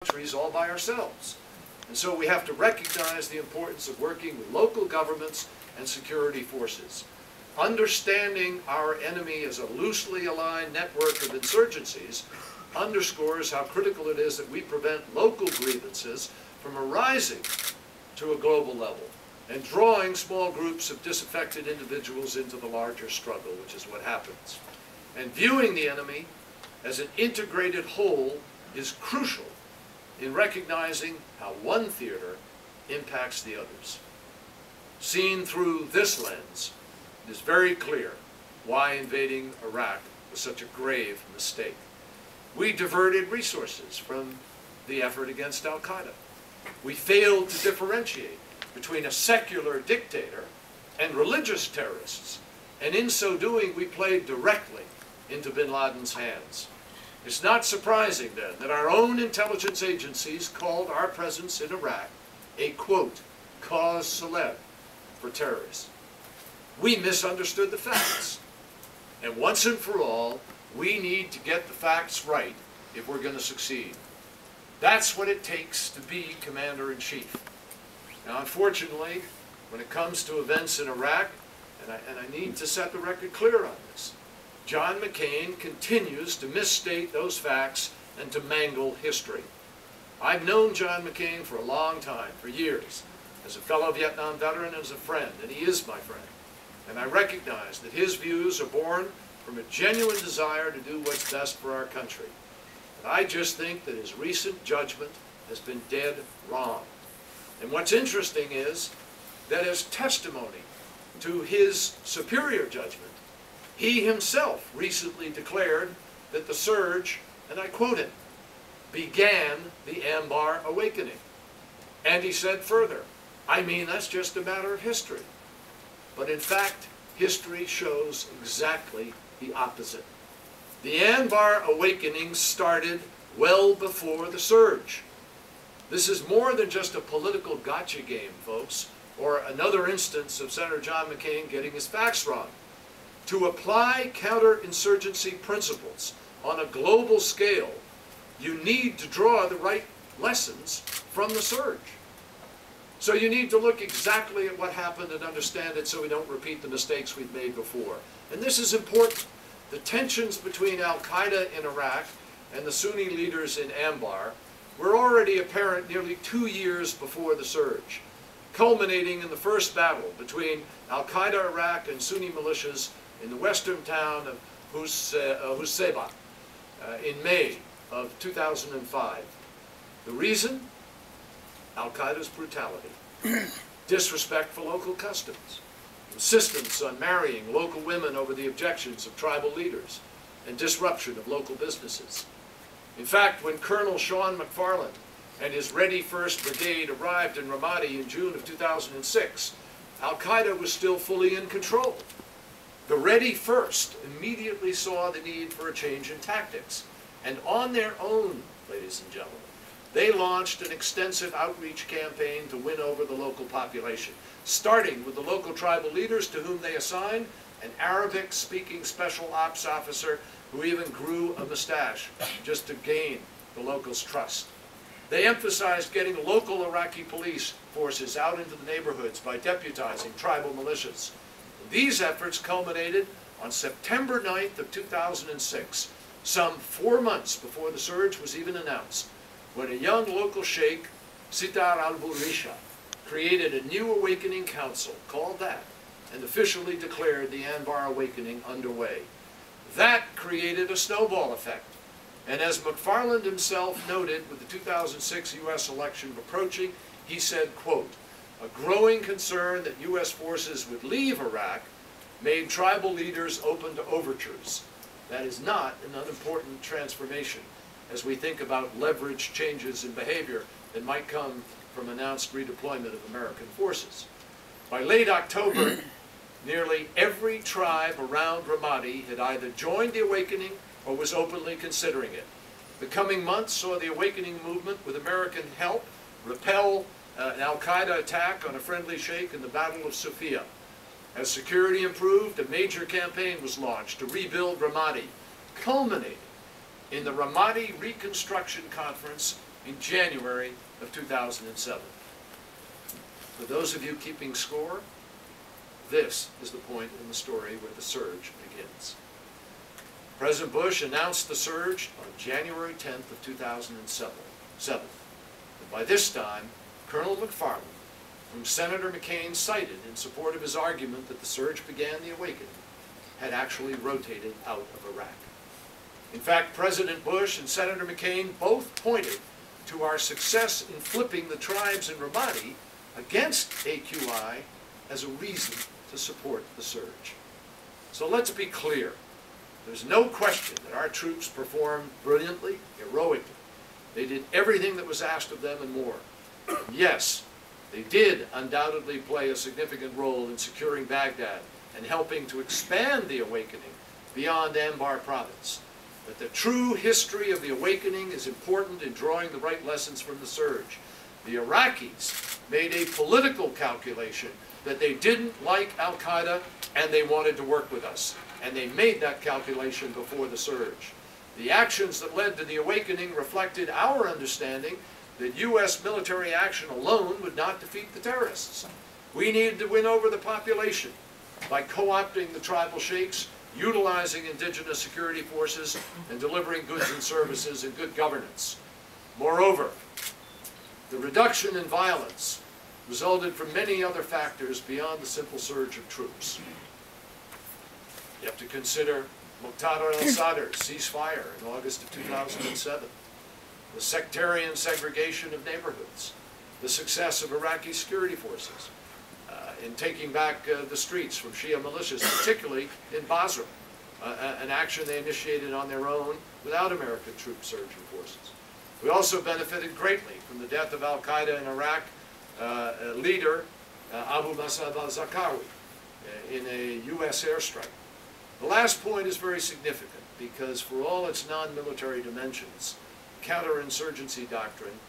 countries all by ourselves. And so we have to recognize the importance of working with local governments and security forces. Understanding our enemy as a loosely aligned network of insurgencies underscores how critical it is that we prevent local grievances from arising to a global level and drawing small groups of disaffected individuals into the larger struggle, which is what happens. And viewing the enemy as an integrated whole is crucial in recognizing how one theater impacts the others. Seen through this lens, it is very clear why invading Iraq was such a grave mistake. We diverted resources from the effort against al-Qaeda. We failed to differentiate between a secular dictator and religious terrorists, and in so doing we played directly into bin Laden's hands. It's not surprising then that our own intelligence agencies called our presence in Iraq a, quote, cause célèbre for terrorists. We misunderstood the facts. And once and for all, we need to get the facts right if we're going to succeed. That's what it takes to be Commander-in-Chief. Now, unfortunately, when it comes to events in Iraq, and I need to set the record clear on this, John McCain continues to misstate those facts and to mangle history. I've known John McCain for a long time, for years, as a fellow Vietnam veteran and as a friend, and he is my friend. And I recognize that his views are born from a genuine desire to do what's best for our country. But I just think that his recent judgment has been dead wrong. And what's interesting is that as testimony to his superior judgment, he himself recently declared that the surge, and I quote him, began the Anbar awakening. And he said further, I mean, that's just a matter of history. But in fact, history shows exactly the opposite. The Anbar awakening started well before the surge. This is more than just a political gotcha game, folks, or another instance of Senator John McCain getting his facts wrong. To apply counterinsurgency principles on a global scale, you need to draw the right lessons from the surge. So you need to look exactly at what happened and understand it so we don't repeat the mistakes we've made before. And this is important. The tensions between al-Qaeda in Iraq and the Sunni leaders in Anbar were already apparent nearly 2 years before the surge, culminating in the first battle between al-Qaeda Iraq and Sunni militias in the western town of Husaybah in May of 2005. The reason? Al-Qaeda's brutality, disrespect for local customs, insistence on marrying local women over the objections of tribal leaders, and disruption of local businesses. In fact, when Colonel Sean McFarland and his Ready First Brigade arrived in Ramadi in June of 2006, Al-Qaeda was still fully in control. The Ready First immediately saw the need for a change in tactics, and on their own, ladies and gentlemen, they launched an extensive outreach campaign to win over the local population, starting with the local tribal leaders to whom they assigned an Arabic-speaking special ops officer who even grew a mustache just to gain the locals' trust. They emphasized getting local Iraqi police forces out into the neighborhoods by deputizing tribal militias. These efforts culminated on September 9th of 2006, some 4 months before the surge was even announced, when a young local sheikh, Sitar al-Burisha, created a new awakening council, called that, and officially declared the Anbar awakening underway. That created a snowball effect. And as McFarland himself noted with the 2006 U.S. election approaching, he said, quote, a growing concern that U.S. forces would leave Iraq made tribal leaders open to overtures. That is not an unimportant transformation as we think about leveraged changes in behavior that might come from announced redeployment of American forces. By late October, nearly every tribe around Ramadi had either joined the awakening or was openly considering it. The coming months saw the awakening movement, with American help, repel an al-Qaeda attack on a friendly sheikh in the Battle of Sofia. As security improved, a major campaign was launched to rebuild Ramadi, culminating in the Ramadi Reconstruction Conference in January of 2007. For those of you keeping score, this is the point in the story where the surge begins. President Bush announced the surge on January 10th of 2007. And by this time, Colonel McFarland, whom Senator McCain cited in support of his argument that the surge began the awakening, had actually rotated out of Iraq. In fact, President Bush and Senator McCain both pointed to our success in flipping the tribes in Ramadi against AQI as a reason to support the surge. So let's be clear. There's no question that our troops performed brilliantly, heroically. They did everything that was asked of them and more. And yes, they did undoubtedly play a significant role in securing Baghdad and helping to expand the awakening beyond Anbar province. But the true history of the awakening is important in drawing the right lessons from the surge. The Iraqis made a political calculation that they didn't like al-Qaeda and they wanted to work with us. And they made that calculation before the surge. The actions that led to the awakening reflected our understanding that U.S. military action alone would not defeat the terrorists. We needed to win over the population by co-opting the tribal sheikhs, utilizing indigenous security forces, and delivering goods and services and good governance. Moreover, the reduction in violence resulted from many other factors beyond the simple surge of troops. You have to consider Muqtada al-Sadr's ceasefire in August of 2007, the sectarian segregation of neighborhoods, the success of Iraqi security forces in taking back the streets from Shia militias, particularly in Basra, an action they initiated on their own without American troop surge forces. We also benefited greatly from the death of al-Qaeda in Iraq leader Abu Musab al-Zarqawi in a U.S. airstrike. The last point is very significant because for all its non-military dimensions, counterinsurgency doctrine,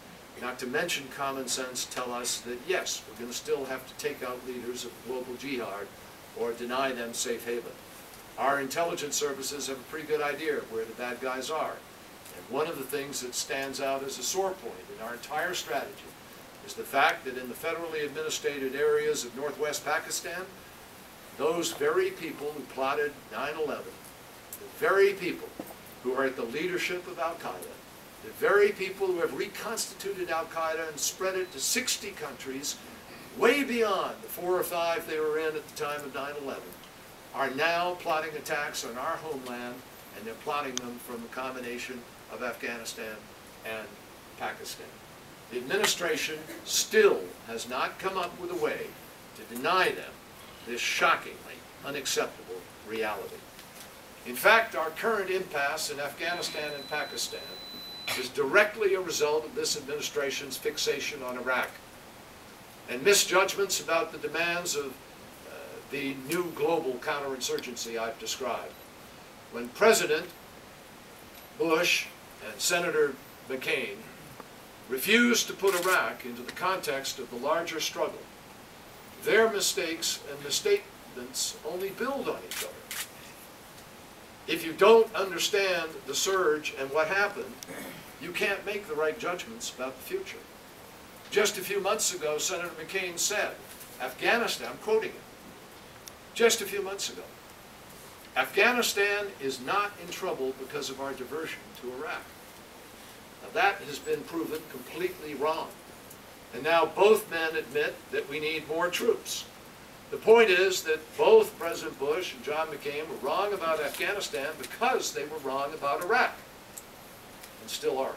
not to mention common sense, tell us that yes, we're going to still have to take out leaders of global jihad or deny them safe haven. Our intelligence services have a pretty good idea of where the bad guys are. And one of the things that stands out as a sore point in our entire strategy is the fact that in the federally administered areas of northwest Pakistan, those very people who plotted 9/11, the very people who are at the leadership of al-Qaeda, the very people who have reconstituted al-Qaeda and spread it to 60 countries, way beyond the 4 or 5 they were in at the time of 9/11, are now plotting attacks on our homeland, and they're plotting them from a combination of Afghanistan and Pakistan. The administration still has not come up with a way to deny them this shockingly unacceptable reality. In fact, our current impasse in Afghanistan and Pakistan is directly a result of this administration's fixation on Iraq and misjudgments about the demands of the new global counterinsurgency I've described. When President Bush and Senator McCain refused to put Iraq into the context of the larger struggle, their mistakes and misstatements only build on each other. If you don't understand the surge and what happened, you can't make the right judgments about the future. Just a few months ago, Senator McCain said, Afghanistan, I'm quoting him, just a few months ago, Afghanistan is not in trouble because of our diversion to Iraq. Now that has been proven completely wrong. And now both men admit that we need more troops. The point is that both President Bush and John McCain were wrong about Afghanistan because they were wrong about Iraq, and still are.